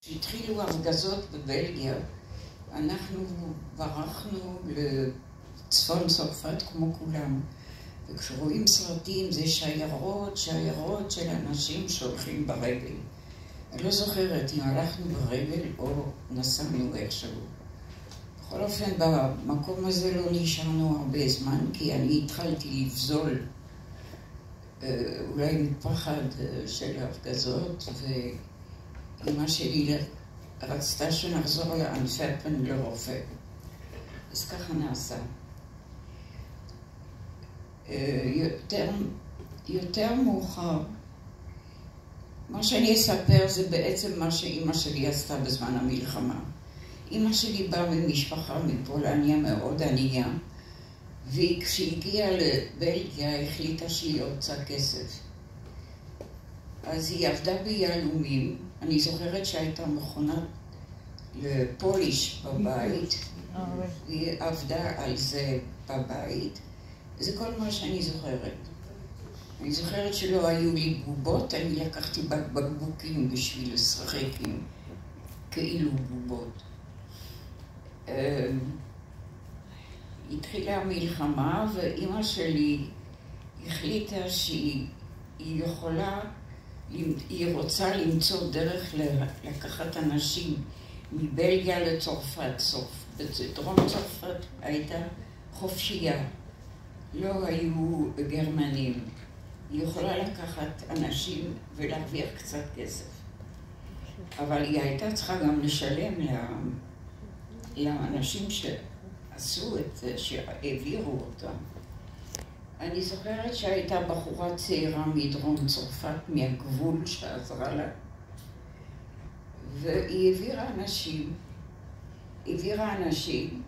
כשהתחילו ההפגזות בבלגיה, אנחנו ברחנו לצפון צרפת כמו כולם. וכשרואים סרטים זה שיירות של אנשים שהולכים ברגל. אני לא זוכרת אם הלכנו ברגל או נסענו איכשהו. בכל אופן, במקום הזה לא נשארנו הרבה זמן, כי אני התחלתי לבזול, אולי מפחד של ההפגזות, ואמא שלי רצתה שנחזור לאנטוורפן לרופא. אז ככה נעשה. יותר מאוחר, מה שאני אספר זה בעצם מה שאמא שלי עשתה בזמן המלחמה. אמא שלי באה ממשפחה מפולניה מאוד ענייה, וכשהיא הגיעה לבלגיה החליטה שהיא רוצה כסף. אז היא עבדה ביהלומים. אני זוכרת שהייתה מכונת לפוליש בבית, והיא עבדה על זה בבית. זה כל מה שאני זוכרת. אני זוכרת שלא היו לי בובות, אני לקחתי בקבוקים בשביל לשחק עם כאילו בובות. התחילה המלחמה, ואמא שלי החליטה שהיא רוצה למצוא דרך לקחת אנשים מבלגיה לצרפת. בדרום צרפת הייתה חופשייה, לא היו גרמנים. היא יכולה לקחת אנשים ולהרוויח קצת כסף. אבל היא הייתה צריכה גם לשלם לאנשים שעשו את זה, שהעבירו אותם. אני זוכרת שהייתה בחורה צעירה מדרום צרפת, מהגבול שעזרה לה. והיא העבירה אנשים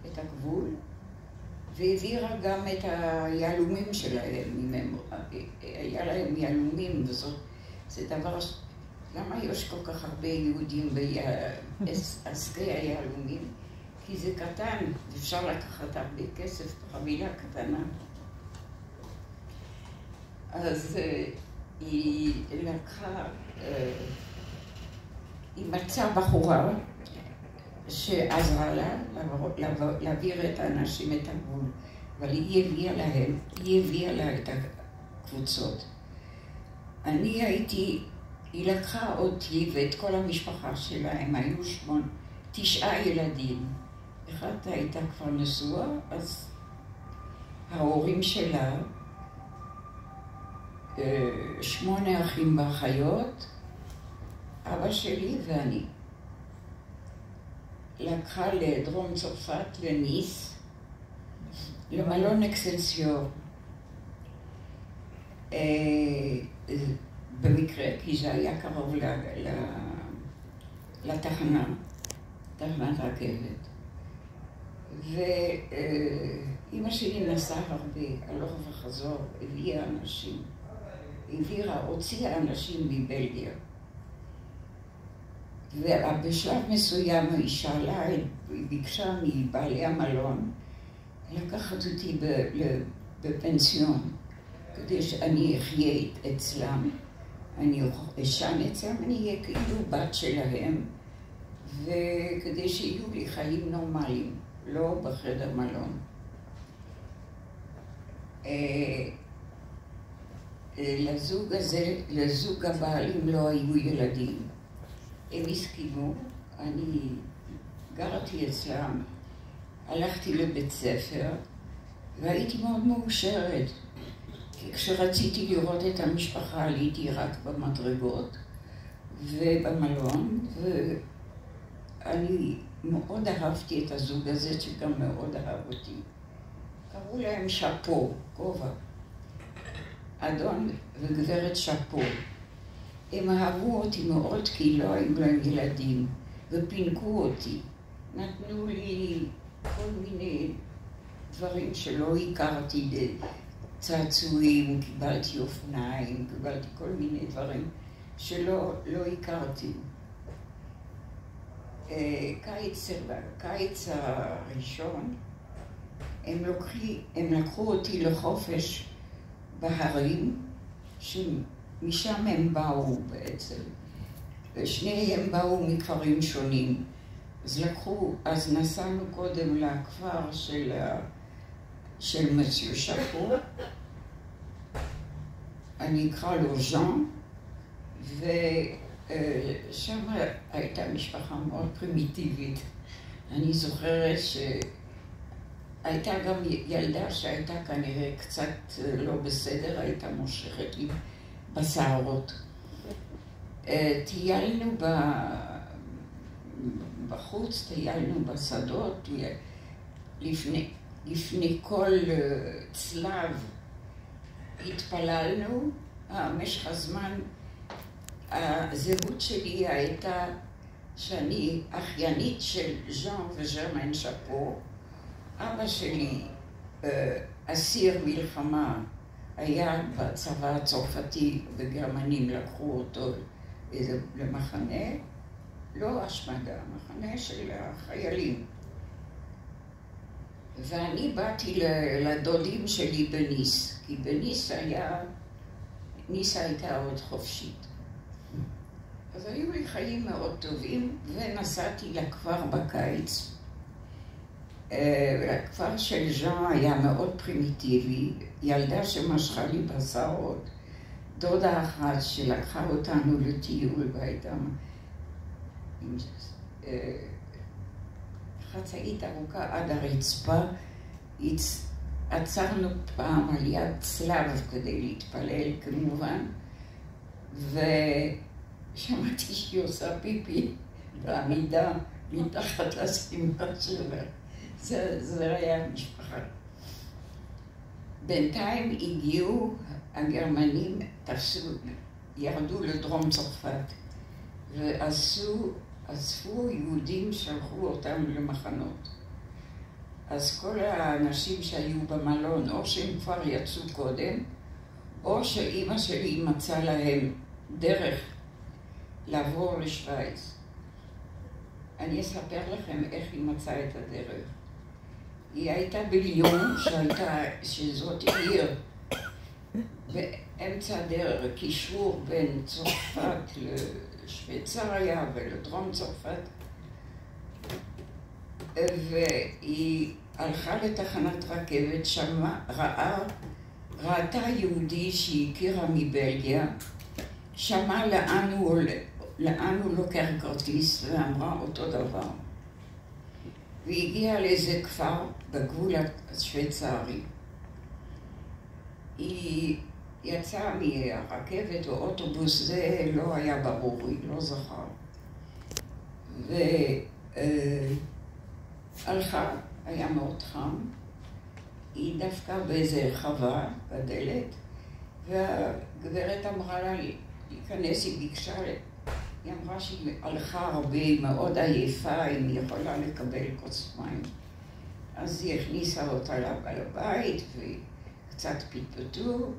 את הגבול, והעבירה גם את היהלומים שלהם. היה להם יהלומים, זה דבר... למה יש כל כך הרבה יהודים בעסקי היהלומים? כי זה קטן, אפשר לקחת הרבה כסף בחבילה קטנה. אז היא לקחה, היא מצאה בחורה שעזרה לה להעביר את האנשים את הגבול, אבל היא הביאה לה את הקבוצות. היא לקחה אותי ואת כל המשפחה שלה, הם היו 9 ילדים. אחת הייתה כבר נשואה, אז ההורים שלה, 8 אחים ואחיות, אבא שלי ואני. לקחה לדרום צרפת, לניס, למלון אקסלסיור. במקרה, כי זה היה קרוב לתחנה, תחנת רכבת. ואמא שלי נסעה הרבה, הלוך וחזור, הביאה אנשים, הוציאה אנשים מבלגיה. ובשלב מסוים היא שאלה, היא ביקשה מבעלי המלון לקחת אותי בפנסיון, כדי שאני אחיה אצלם, אני אשן אצלם, אני אהיה כאילו בת שלהם, וכדי שיהיו לי חיים נורמליים, לא בחדר מלון. לזוג הבעלים לא היו ילדים. הם הסכימו, אני גרתי אצלם, הלכתי לבית ספר, והייתי מאוד מאושרת. כי כשרציתי לראות את המשפחה, עליתי רק במדרגות ובמלון, ואני מאוד אהבתי את הזוג הזה, שגם מאוד אהב אותי. קראו להם שפו, כובע. אדון וגברת שפו. הם אהבו אותי מאוד כי לא היו להם ילדים, ופינקו אותי. נתנו לי כל מיני דברים שלא הכרתי, צעצועים, קיבלתי אופניים, קיבלתי כל מיני דברים שלא הכרתי. קיץ הראשון, הם לקחו אותי לחופש בהרים, שמשם הם באו בעצם. ושניהם באו מכפרים שונים. אז נסענו קודם לכפר של מסיו שפו, אני אקרא לו ז'אן, ושם הייתה משפחה מאוד פרימיטיבית. אני זוכרת שהייתה גם ילדה שהייתה כנראה קצת לא בסדר, הייתה מושכת לי בשערות. טיילנו בחוץ, טיילנו בשדות, לפני כל צלב התפללנו. במשך הזמן הזהות שלי הייתה שאני אחיינית של ז'אן וז'רמן שפו. אבא שלי אסיר מלחמה, היה בצבא הצרפתי וגרמנים לקחו אותו למחנה, לא השמדה, מחנה של החיילים. ואני באתי לדודים שלי בניס, כי בניס הייתה עוד חופשית. אז היו לי חיים מאוד טובים, ונסעתי לכפר בקיץ. הכפר של ז'אן היה מאוד פרימיטיבי, ילדה שמשכה לי בשערות, דודה אחת שלקחה אותנו לטיול והייתה עם חצאית ארוכה עד הרצפה. עצרנו פעם על יד צלב כדי להתפלל כמובן, ושמעתי שהיא עושה פיפי בעמידה מתחת לסתימה שלה. זה היה משפחה. בינתיים הגיעו הגרמנים, ירדו לדרום צרפת ואספו יהודים, שלחו אותם למחנות. אז כל האנשים שהיו במלון, או שהם כבר יצאו קודם, או שאימא שלי מצאה להם דרך לעבור לשוויץ. אני אספר לכם איך היא מצאה את הדרך. היא הייתה בליון, שזאת עיר באמצע הדרך, קישור בין צרפת לשוויצריה ולדרום צרפת, והיא הלכה לתחנת רכבת, ראתה יהודי שהיא הכירה מבלגיה, שמעה לאן הוא לוקח כרטיס ואמרה אותו דבר. והגיעה לאיזה כפר בגבול השוויצרי. היא יצאה מהרכבת או אוטובוס, זה לא היה ברור, היא לא זכרה. והלכה, היה מאוד חם, היא דווקא באיזה חווה בדלת, והגברת אמרה לה להיכנס, היא ביקשה, היא אמרה שהיא הלכה הרבה, היא מאוד עייפה, אם היא יכולה לקבל כוס מים. אז היא הכניסה אותה לבעל הבית וקצת פטפטו.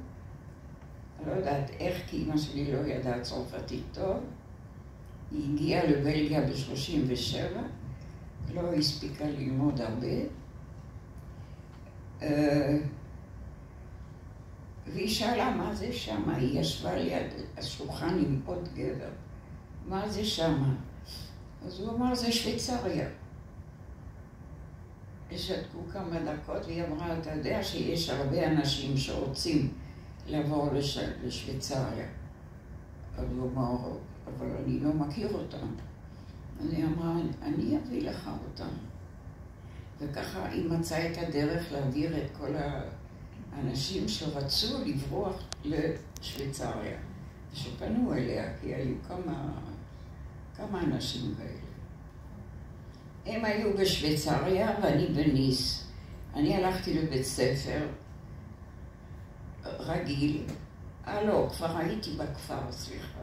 אני לא יודעת איך, כי אמא שלי לא ידעה צרפתית טוב. היא הגיעה לבלגיה ב-37, לא הספיקה ללמוד הרבה. והיא שאלה מה זה שמה, היא ישבה ליד השולחן עם עוד גבר. מה זה שמה? אז הוא אמר, זה שוויצריה. שתקו כמה דקות והיא אמרה, אתה יודע שיש הרבה אנשים שרוצים לעבור לשוויצריה. אז הוא אמר, אבל אני לא מכיר אותם. אני אמרה, אני אביא לך אותם. וככה היא מצאה את הדרך להעביר את כל האנשים שרצו לברוח לשוויצריה. שפנו אליה, כי היו כמה אנשים כאלה. הם היו בשוויצריה ואני בניס. אני הלכתי לבית ספר רגיל. לא, כבר הייתי בכפר, סליחה.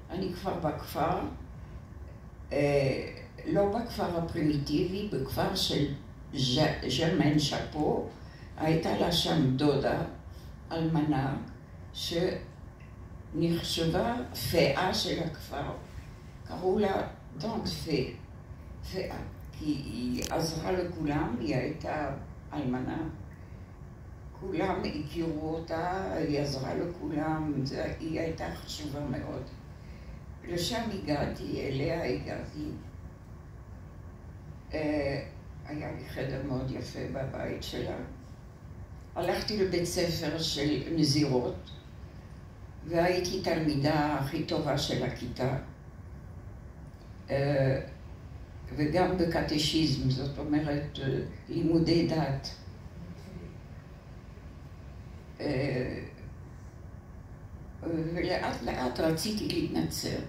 אני כבר בכפר, לא בכפר הפרימיטיבי, בכפר של ז'רמן שפו. הייתה לה שם דודה, אלמנה, שנחשבה פאה של הכפר. קראו לה דונט פאה, כי היא עזרה לכולם, היא הייתה אלמנה. כולם הכירו אותה, היא עזרה לכולם, היא הייתה חשובה מאוד. לשם הגעתי, אליה הגעתי. היה לי חדר מאוד יפה בבית שלה. הלכתי לבית ספר של נזירות, והייתי תלמידה הכי טובה של הכיתה. וגם בקטשיזם, זאת אומרת, לימודי דת. ולאט לאט רציתי להתנצר.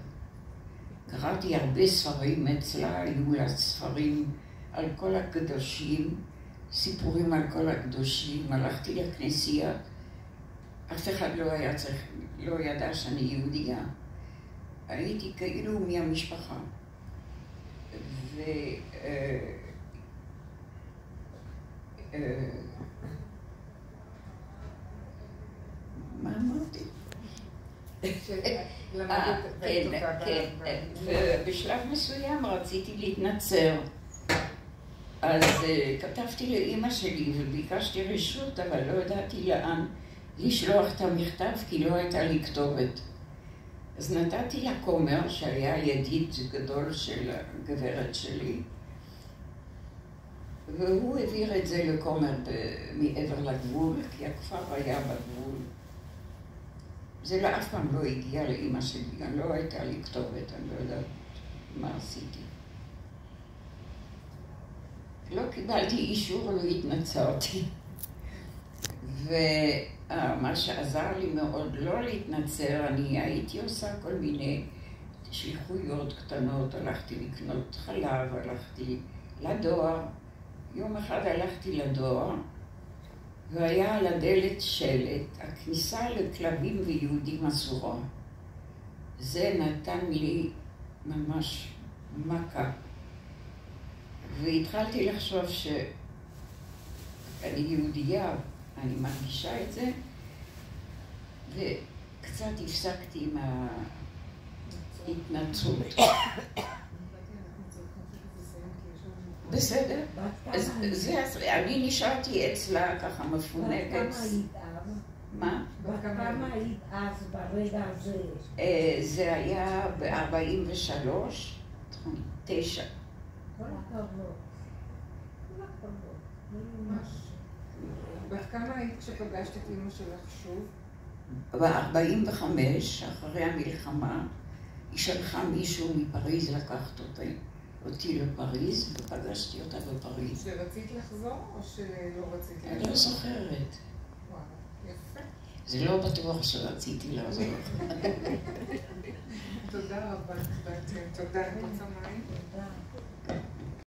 קראתי הרבה ספרים אצלה, היו לה ספרים על כל הקדושים, סיפורים על כל הקדושים. הלכתי לכנסייה, אף אחד לא ידע שאני יהודייה. הייתי כאילו מהמשפחה. מה אמרתי? ובשלב מסוים רציתי להתנצר. אז כתבתי לאמא שלי וביקשתי רשות, אבל לא ידעתי לאן לשלוח את המכתב, כי לא הייתה לי כתובת. אז נתתי לה כומר, שהיה ידיד גדול של הגברת שלי, והוא העביר את זה לכומר מעבר לגבול, כי הכפר היה בגבול. זה לאף פעם לא הגיע לאמא שלי, גם לא הייתה לי כתובת, אני לא יודעת מה עשיתי. לא קיבלתי אישור, לא התנצרתי. ומה שעזר לי מאוד לא להתנצר, אני הייתי עושה כל מיני שליחויות קטנות, הלכתי לקנות חלב, הלכתי לדואר. יום אחד הלכתי לדואר, והיה על הדלת שלט, הכניסה לכלבים ויהודים אסורה. זה נתן לי ממש מכה. והתחלתי לחשוב שאני יהודייה, אני מרגישה את זה, וקצת הפסקתי עם ההתנצרות. בסדר? אני נשארתי אצלה ככה מפונקת. מה? כמה היית אז ברגע הזה? זה היה ב-43, 9. כל הכבוד. כל הכבוד. בת כמה היית כשפגשת את אמא שלך שוב? ב-45, אחרי המלחמה, היא שלחה מישהו מפריז לקחת אותי לפריז, ופגשתי אותה בפריז. שרצית לחזור או שלא רצית לחזור? אני לא זוכרת. וואו, יפה. זה לא בטוח שרציתי לעזור. תודה רבה, תודה. תודה.